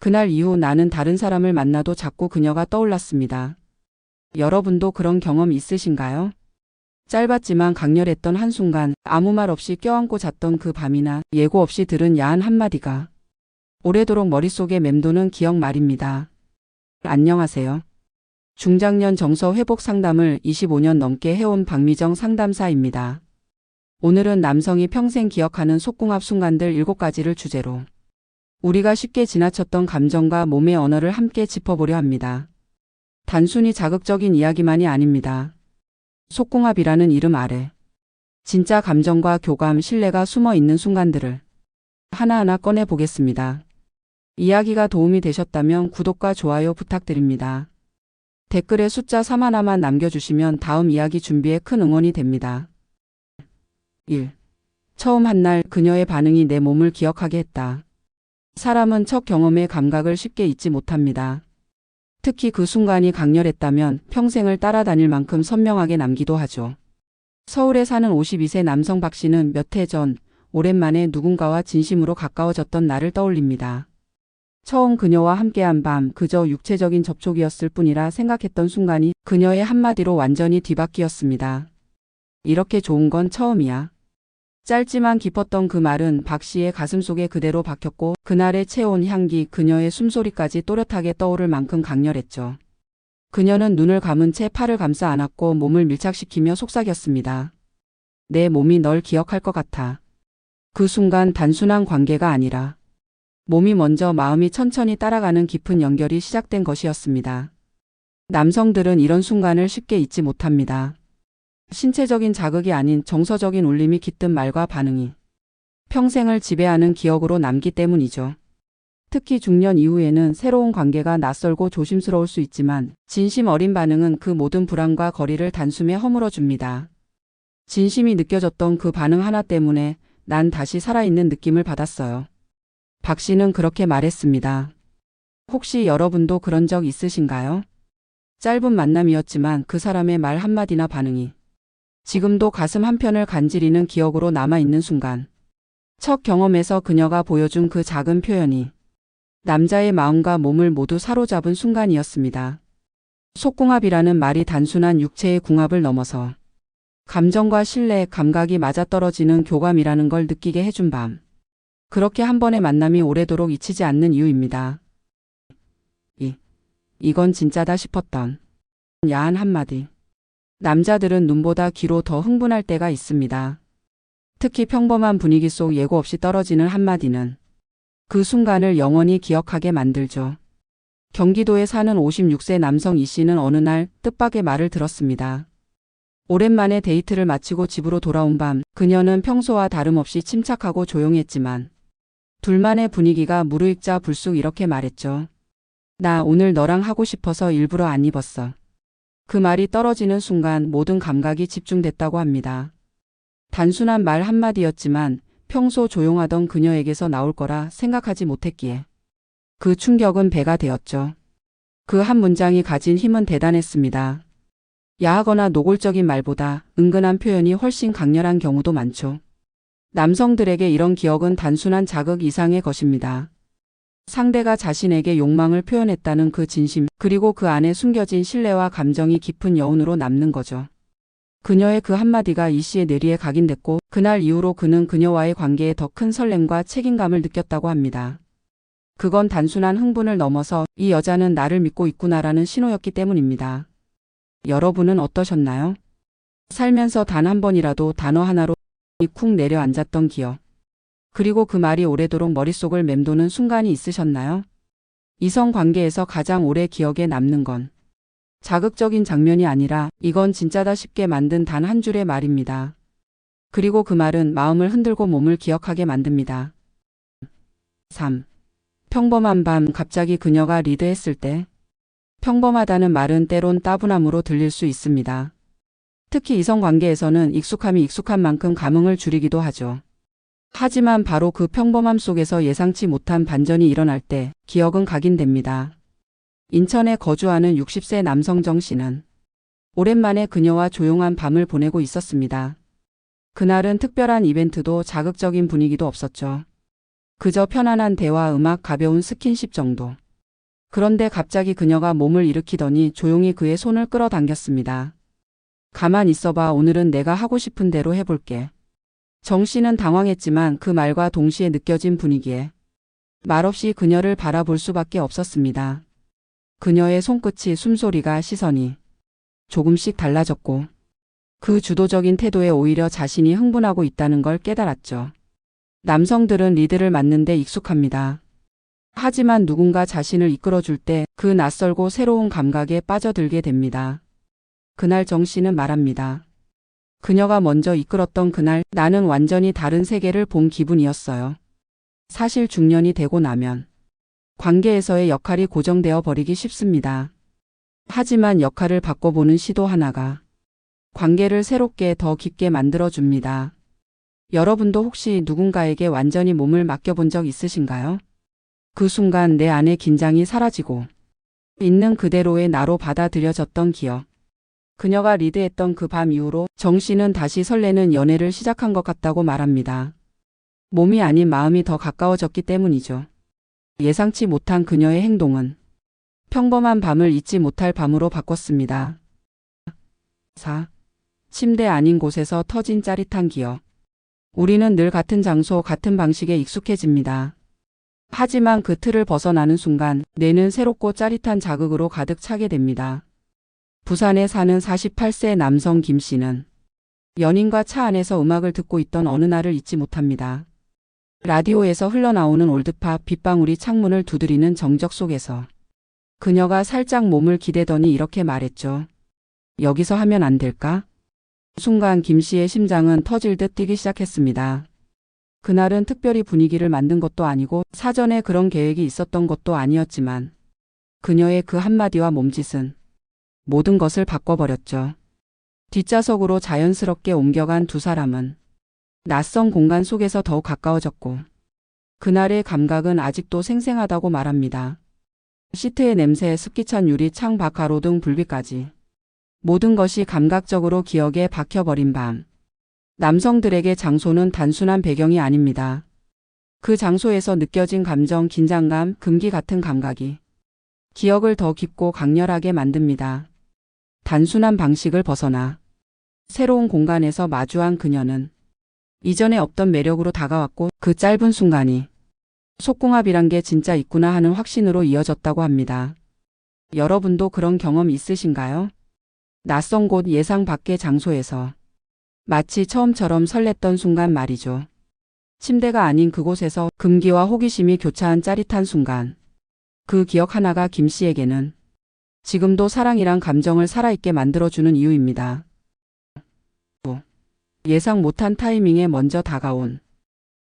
그날 이후 나는 다른 사람을 만나도 자꾸 그녀가 떠올랐습니다. 여러분도 그런 경험 있으신가요? 짧았지만 강렬했던 한순간, 아무 말 없이 껴안고 잤던 그 밤이나 예고 없이 들은 야한 한마디가 오래도록 머릿속에 맴도는 기억 말입니다. 안녕하세요. 중장년 정서 회복 상담을 25년 넘게 해온 박미정 상담사입니다. 오늘은 남성이 평생 기억하는 속궁합 순간들 7가지를 주제로 우리가 쉽게 지나쳤던 감정과 몸의 언어를 함께 짚어보려 합니다. 단순히 자극적인 이야기만이 아닙니다. 속궁합이라는 이름 아래 진짜 감정과 교감, 신뢰가 숨어 있는 순간들을 하나하나 꺼내 보겠습니다. 이야기가 도움이 되셨다면 구독과 좋아요 부탁드립니다. 댓글에 숫자 3 하나만 남겨주시면 다음 이야기 준비에 큰 응원이 됩니다. 1. 처음 한 날 그녀의 반응이 내 몸을 기억하게 했다. 사람은 첫 경험의 감각을 쉽게 잊지 못합니다. 특히 그 순간이 강렬했다면 평생을 따라다닐 만큼 선명하게 남기도 하죠. 서울에 사는 52세 남성 박 씨는 몇 해 전 오랜만에 누군가와 진심으로 가까워졌던 날을 떠올립니다. 처음 그녀와 함께한 밤, 그저 육체적인 접촉이었을 뿐이라 생각했던 순간이 그녀의 한마디로 완전히 뒤바뀌었습니다. 이렇게 좋은 건 처음이야. 짧지만 깊었던 그 말은 박 씨의 가슴속에 그대로 박혔고 그날의 체온, 향기, 그녀의 숨소리까지 또렷하게 떠오를 만큼 강렬했죠. 그녀는 눈을 감은 채 팔을 감싸 안았고 몸을 밀착시키며 속삭였습니다. 내 몸이 널 기억할 것 같아. 그 순간 단순한 관계가 아니라 몸이 먼저 마음이 천천히 따라가는 깊은 연결이 시작된 것이었습니다. 남성들은 이런 순간을 쉽게 잊지 못합니다. 신체적인 자극이 아닌 정서적인 울림이 깃든 말과 반응이 평생을 지배하는 기억으로 남기 때문이죠. 특히 중년 이후에는 새로운 관계가 낯설고 조심스러울 수 있지만 진심 어린 반응은 그 모든 불안과 거리를 단숨에 허물어줍니다. 진심이 느껴졌던 그 반응 하나 때문에 난 다시 살아있는 느낌을 받았어요. 박 씨는 그렇게 말했습니다. 혹시 여러분도 그런 적 있으신가요? 짧은 만남이었지만 그 사람의 말 한마디나 반응이 지금도 가슴 한편을 간지리는 기억으로 남아있는 순간. 첫 경험에서 그녀가 보여준 그 작은 표현이 남자의 마음과 몸을 모두 사로잡은 순간이었습니다. 속궁합이라는 말이 단순한 육체의 궁합을 넘어서 감정과 신뢰, 감각이 맞아떨어지는 교감이라는 걸 느끼게 해준 밤. 그렇게 한 번의 만남이 오래도록 잊히지 않는 이유입니다. 이건 진짜다 싶었던 야한 한마디. 남자들은 눈보다 귀로 더 흥분할 때가 있습니다. 특히 평범한 분위기 속 예고 없이 떨어지는 한마디는 그 순간을 영원히 기억하게 만들죠. 경기도에 사는 56세 남성 이 씨는 어느 날 뜻밖의 말을 들었습니다. 오랜만에 데이트를 마치고 집으로 돌아온 밤, 그녀는 평소와 다름없이 침착하고 조용했지만 둘만의 분위기가 무르익자 불쑥 이렇게 말했죠. 나 오늘 너랑 하고 싶어서 일부러 안 입었어. 그 말이 떨어지는 순간 모든 감각이 집중됐다고 합니다. 단순한 말 한마디였지만 평소 조용하던 그녀에게서 나올 거라 생각하지 못했기에 그 충격은 배가 되었죠. 그 한 문장이 가진 힘은 대단했습니다. 야하거나 노골적인 말보다 은근한 표현이 훨씬 강렬한 경우도 많죠. 남성들에게 이런 기억은 단순한 자극 이상의 것입니다. 상대가 자신에게 욕망을 표현했다는 그 진심, 그리고 그 안에 숨겨진 신뢰와 감정이 깊은 여운으로 남는 거죠. 그녀의 그 한마디가 이 씨의 뇌리에 각인됐고 그날 이후로 그는 그녀와의 관계에 더 큰 설렘과 책임감을 느꼈다고 합니다. 그건 단순한 흥분을 넘어서 이 여자는 나를 믿고 있구나라는 신호였기 때문입니다. 여러분은 어떠셨나요? 살면서 단 한 번이라도 단어 하나로 쿵 내려앉았던 기억. 그리고 그 말이 오래도록 머릿속을 맴도는 순간이 있으셨나요? 이성 관계에서 가장 오래 기억에 남는 건 자극적인 장면이 아니라 이건 진짜다 싶게 만든 단 한 줄의 말입니다. 그리고 그 말은 마음을 흔들고 몸을 기억하게 만듭니다. 3. 평범한 밤 갑자기 그녀가 리드했을 때. 평범하다는 말은 때론 따분함으로 들릴 수 있습니다. 특히 이성 관계에서는 익숙함이 익숙한 만큼 감흥을 줄이기도 하죠. 하지만 바로 그 평범함 속에서 예상치 못한 반전이 일어날 때 기억은 각인됩니다. 인천에 거주하는 60세 남성 정 씨는 오랜만에 그녀와 조용한 밤을 보내고 있었습니다. 그날은 특별한 이벤트도 자극적인 분위기도 없었죠. 그저 편안한 대화, 음악, 가벼운 스킨십 정도. 그런데 갑자기 그녀가 몸을 일으키더니 조용히 그의 손을 끌어당겼습니다. 가만 있어봐. 오늘은 내가 하고 싶은 대로 해볼게. 정 씨는 당황했지만 그 말과 동시에 느껴진 분위기에 말없이 그녀를 바라볼 수밖에 없었습니다. 그녀의 손끝이, 숨소리가, 시선이 조금씩 달라졌고 그 주도적인 태도에 오히려 자신이 흥분하고 있다는 걸 깨달았죠. 남성들은 리드를 맡는데 익숙합니다. 하지만 누군가 자신을 이끌어줄 때 그 낯설고 새로운 감각에 빠져들게 됩니다. 그날 정 씨는 말합니다. 그녀가 먼저 이끌었던 그날 나는 완전히 다른 세계를 본 기분이었어요. 사실 중년이 되고 나면 관계에서의 역할이 고정되어 버리기 쉽습니다. 하지만 역할을 바꿔보는 시도 하나가 관계를 새롭게 더 깊게 만들어줍니다. 여러분도 혹시 누군가에게 완전히 몸을 맡겨본 적 있으신가요? 그 순간 내 안의 긴장이 사라지고 있는 그대로의 나로 받아들여졌던 기억. 그녀가 리드했던 그 밤 이후로 정 씨는 다시 설레는 연애를 시작한 것 같다고 말합니다. 몸이 아닌 마음이 더 가까워졌기 때문이죠. 예상치 못한 그녀의 행동은 평범한 밤을 잊지 못할 밤으로 바꿨습니다. 4. 침대 아닌 곳에서 터진 짜릿한 기억. 우리는 늘 같은 장소, 같은 방식에 익숙해집니다. 하지만 그 틀을 벗어나는 순간 뇌는 새롭고 짜릿한 자극으로 가득 차게 됩니다. 부산에 사는 48세 남성 김 씨는 연인과 차 안에서 음악을 듣고 있던 어느 날을 잊지 못합니다. 라디오에서 흘러나오는 올드팝, 빗방울이 창문을 두드리는 정적 속에서 그녀가 살짝 몸을 기대더니 이렇게 말했죠. 여기서 하면 안 될까? 순간 김 씨의 심장은 터질 듯 뛰기 시작했습니다. 그날은 특별히 분위기를 만든 것도 아니고 사전에 그런 계획이 있었던 것도 아니었지만 그녀의 그 한마디와 몸짓은 모든 것을 바꿔버렸죠. 뒷좌석으로 자연스럽게 옮겨간 두 사람은 낯선 공간 속에서 더욱 가까워졌고 그날의 감각은 아직도 생생하다고 말합니다. 시트의 냄새, 습기찬 유리, 창 밖 가로등 불빛까지 모든 것이 감각적으로 기억에 박혀버린 밤. 남성들에게 장소는 단순한 배경이 아닙니다. 그 장소에서 느껴진 감정, 긴장감, 금기 같은 감각이 기억을 더 깊고 강렬하게 만듭니다. 단순한 방식을 벗어나 새로운 공간에서 마주한 그녀는 이전에 없던 매력으로 다가왔고 그 짧은 순간이 속궁합이란 게 진짜 있구나 하는 확신으로 이어졌다고 합니다. 여러분도 그런 경험 있으신가요? 낯선 곳, 예상 밖의 장소에서 마치 처음처럼 설렜던 순간 말이죠. 침대가 아닌 그곳에서 금기와 호기심이 교차한 짜릿한 순간. 그 기억 하나가 김 씨에게는 지금도 사랑이란 감정을 살아있게 만들어주는 이유입니다. 예상 못한 타이밍에 먼저 다가온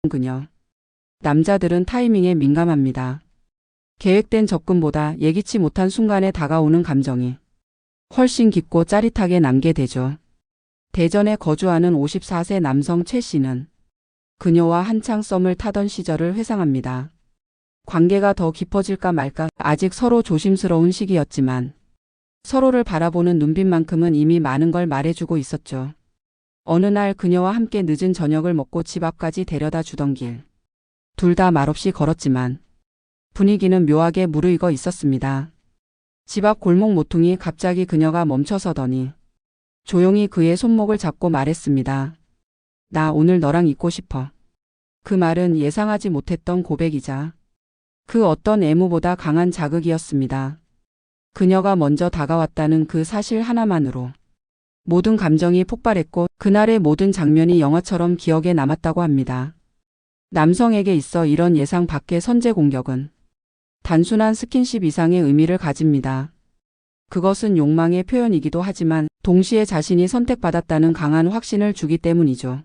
그녀. 남자들은 타이밍에 민감합니다. 계획된 접근보다 예기치 못한 순간에 다가오는 감정이 훨씬 깊고 짜릿하게 남게 되죠. 대전에 거주하는 54세 남성 최 씨는 그녀와 한창 썸을 타던 시절을 회상합니다. 관계가 더 깊어질까 말까 아직 서로 조심스러운 시기였지만 서로를 바라보는 눈빛만큼은 이미 많은 걸 말해주고 있었죠. 어느 날 그녀와 함께 늦은 저녁을 먹고 집 앞까지 데려다 주던 길. 둘 다 말없이 걸었지만 분위기는 묘하게 무르익어 있었습니다. 집 앞 골목 모퉁이 갑자기 그녀가 멈춰서더니 조용히 그의 손목을 잡고 말했습니다. 나 오늘 너랑 있고 싶어. 그 말은 예상하지 못했던 고백이자 그 어떤 애무보다 강한 자극이었습니다. 그녀가 먼저 다가왔다는 그 사실 하나만으로 모든 감정이 폭발했고 그날의 모든 장면이 영화처럼 기억에 남았다고 합니다. 남성에게 있어 이런 예상 밖의 선제 공격은 단순한 스킨십 이상의 의미를 가집니다. 그것은 욕망의 표현이기도 하지만 동시에 자신이 선택받았다는 강한 확신을 주기 때문이죠.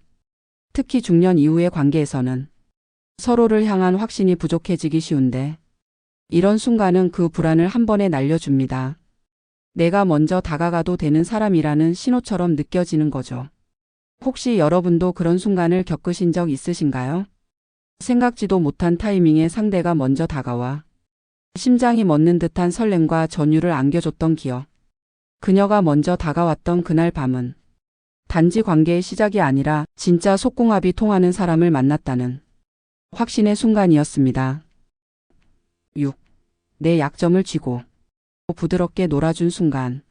특히 중년 이후의 관계에서는 서로를 향한 확신이 부족해지기 쉬운데 이런 순간은 그 불안을 한 번에 날려줍니다. 내가 먼저 다가가도 되는 사람이라는 신호처럼 느껴지는 거죠. 혹시 여러분도 그런 순간을 겪으신 적 있으신가요? 생각지도 못한 타이밍에 상대가 먼저 다가와 심장이 멎는 듯한 설렘과 전율을 안겨줬던 기억. 그녀가 먼저 다가왔던 그날 밤은 단지 관계의 시작이 아니라 진짜 속궁합이 통하는 사람을 만났다는 확신의 순간이었습니다. 6. 내 약점을 쥐고 부드럽게 놀아준 순간.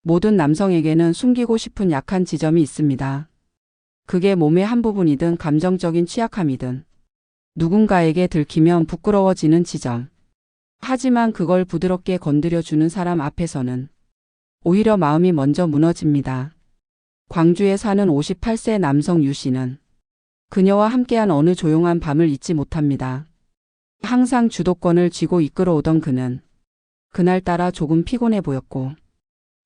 모든 남성에게는 숨기고 싶은 약한 지점이 있습니다. 그게 몸의 한 부분이든 감정적인 취약함이든 누군가에게 들키면 부끄러워지는 지점. 하지만 그걸 부드럽게 건드려주는 사람 앞에서는 오히려 마음이 먼저 무너집니다. 광주에 사는 58세 남성 유 씨는 그녀와 함께한 어느 조용한 밤을 잊지 못합니다. 항상 주도권을 쥐고 이끌어오던 그는 그날따라 조금 피곤해 보였고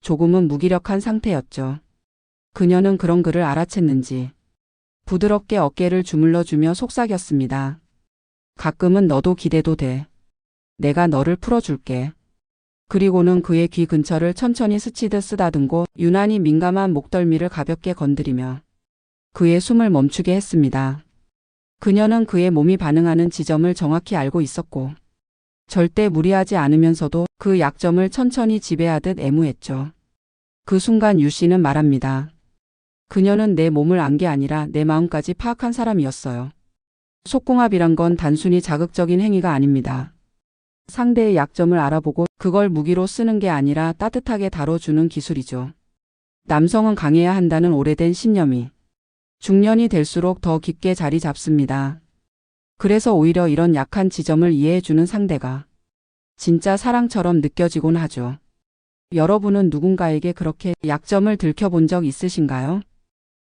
조금은 무기력한 상태였죠. 그녀는 그런 그를 알아챘는지 부드럽게 어깨를 주물러주며 속삭였습니다. 가끔은 너도 기대도 돼. 내가 너를 풀어줄게. 그리고는 그의 귀 근처를 천천히 스치듯 쓰다듬고 유난히 민감한 목덜미를 가볍게 건드리며 그의 숨을 멈추게 했습니다. 그녀는 그의 몸이 반응하는 지점을 정확히 알고 있었고 절대 무리하지 않으면서도 그 약점을 천천히 지배하듯 애무했죠. 그 순간 유 씨는 말합니다. 그녀는 내 몸을 안 게 아니라 내 마음까지 파악한 사람이었어요. 속궁합이란 건 단순히 자극적인 행위가 아닙니다. 상대의 약점을 알아보고 그걸 무기로 쓰는 게 아니라 따뜻하게 다뤄주는 기술이죠. 남성은 강해야 한다는 오래된 신념이 중년이 될수록 더 깊게 자리 잡습니다. 그래서 오히려 이런 약한 지점을 이해해주는 상대가 진짜 사랑처럼 느껴지곤 하죠. 여러분은 누군가에게 그렇게 약점을 들켜본 적 있으신가요?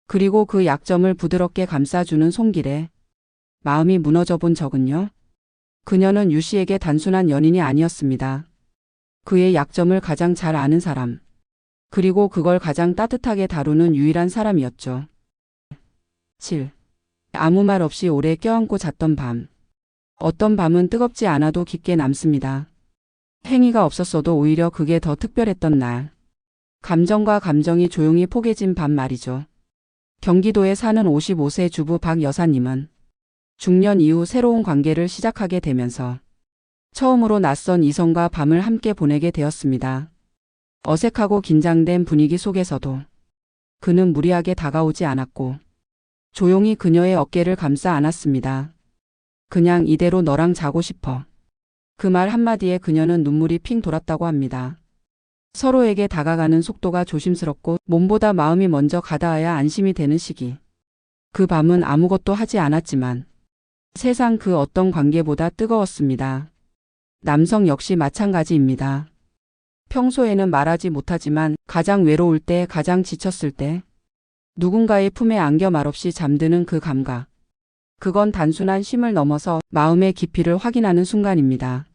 그리고 그 약점을 부드럽게 감싸주는 손길에 마음이 무너져 본 적은요? 그녀는 유 씨에게 단순한 연인이 아니었습니다. 그의 약점을 가장 잘 아는 사람, 그리고 그걸 가장 따뜻하게 다루는 유일한 사람이었죠. 7. 아무 말 없이 오래 껴안고 잤던 밤. 어떤 밤은 뜨겁지 않아도 깊게 남습니다. 행위가 없었어도 오히려 그게 더 특별했던 날. 감정과 감정이 조용히 포개진 밤 말이죠. 경기도에 사는 55세 주부 박 여사님은 중년 이후 새로운 관계를 시작하게 되면서 처음으로 낯선 이성과 밤을 함께 보내게 되었습니다. 어색하고 긴장된 분위기 속에서도 그는 무리하게 다가오지 않았고 조용히 그녀의 어깨를 감싸 안았습니다. 그냥 이대로 너랑 자고 싶어. 그 말 한마디에 그녀는 눈물이 핑 돌았다고 합니다. 서로에게 다가가는 속도가 조심스럽고 몸보다 마음이 먼저 가닿아야 안심이 되는 시기. 그 밤은 아무것도 하지 않았지만 세상 그 어떤 관계보다 뜨거웠습니다. 남성 역시 마찬가지입니다. 평소에는 말하지 못하지만 가장 외로울 때, 가장 지쳤을 때 누군가의 품에 안겨 말없이 잠드는 그 감각. 그건 단순한 쉼을 넘어서 마음의 깊이를 확인하는 순간입니다.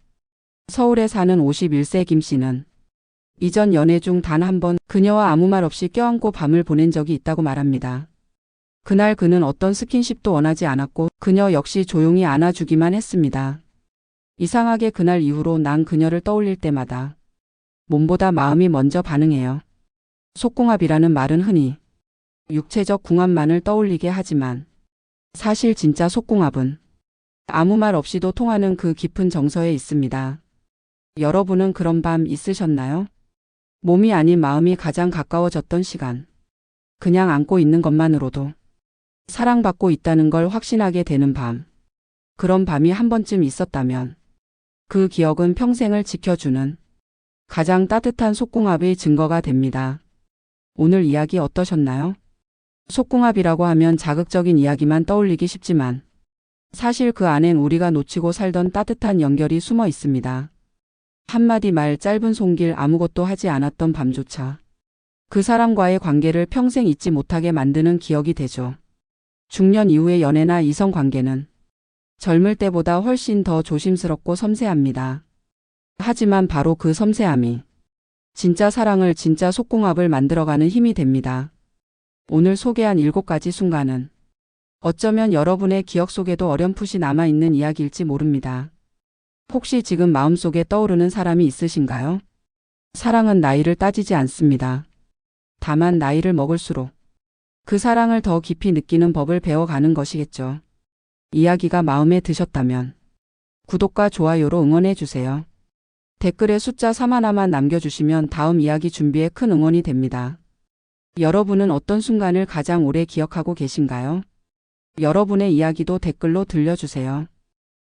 서울에 사는 51세 김 씨는 이전 연애 중 단 한 번 그녀와 아무 말 없이 껴안고 밤을 보낸 적이 있다고 말합니다. 그날 그는 어떤 스킨십도 원하지 않았고 그녀 역시 조용히 안아주기만 했습니다. 이상하게 그날 이후로 난 그녀를 떠올릴 때마다 몸보다 마음이 먼저 반응해요. 속궁합이라는 말은 흔히 육체적 궁합만을 떠올리게 하지만 사실 진짜 속궁합은 아무 말 없이도 통하는 그 깊은 정서에 있습니다. 여러분은 그런 밤 있으셨나요? 몸이 아닌 마음이 가장 가까워졌던 시간. 그냥 안고 있는 것만으로도 사랑받고 있다는 걸 확신하게 되는 밤. 그런 밤이 한 번쯤 있었다면 그 기억은 평생을 지켜주는 가장 따뜻한 속궁합의 증거가 됩니다. 오늘 이야기 어떠셨나요? 속궁합이라고 하면 자극적인 이야기만 떠올리기 쉽지만 사실 그 안엔 우리가 놓치고 살던 따뜻한 연결이 숨어 있습니다. 한마디 말, 짧은 손길, 아무것도 하지 않았던 밤조차 그 사람과의 관계를 평생 잊지 못하게 만드는 기억이 되죠. 중년 이후의 연애나 이성 관계는 젊을 때보다 훨씬 더 조심스럽고 섬세합니다. 하지만 바로 그 섬세함이 진짜 사랑을, 진짜 속궁합을 만들어가는 힘이 됩니다. 오늘 소개한 7가지 순간은 어쩌면 여러분의 기억 속에도 어렴풋이 남아있는 이야기일지 모릅니다. 혹시 지금 마음속에 떠오르는 사람이 있으신가요? 사랑은 나이를 따지지 않습니다. 다만 나이를 먹을수록 그 사랑을 더 깊이 느끼는 법을 배워가는 것이겠죠. 이야기가 마음에 드셨다면 구독과 좋아요로 응원해주세요. 댓글에 숫자 3 하나만 남겨주시면 다음 이야기 준비에 큰 응원이 됩니다. 여러분은 어떤 순간을 가장 오래 기억하고 계신가요? 여러분의 이야기도 댓글로 들려주세요.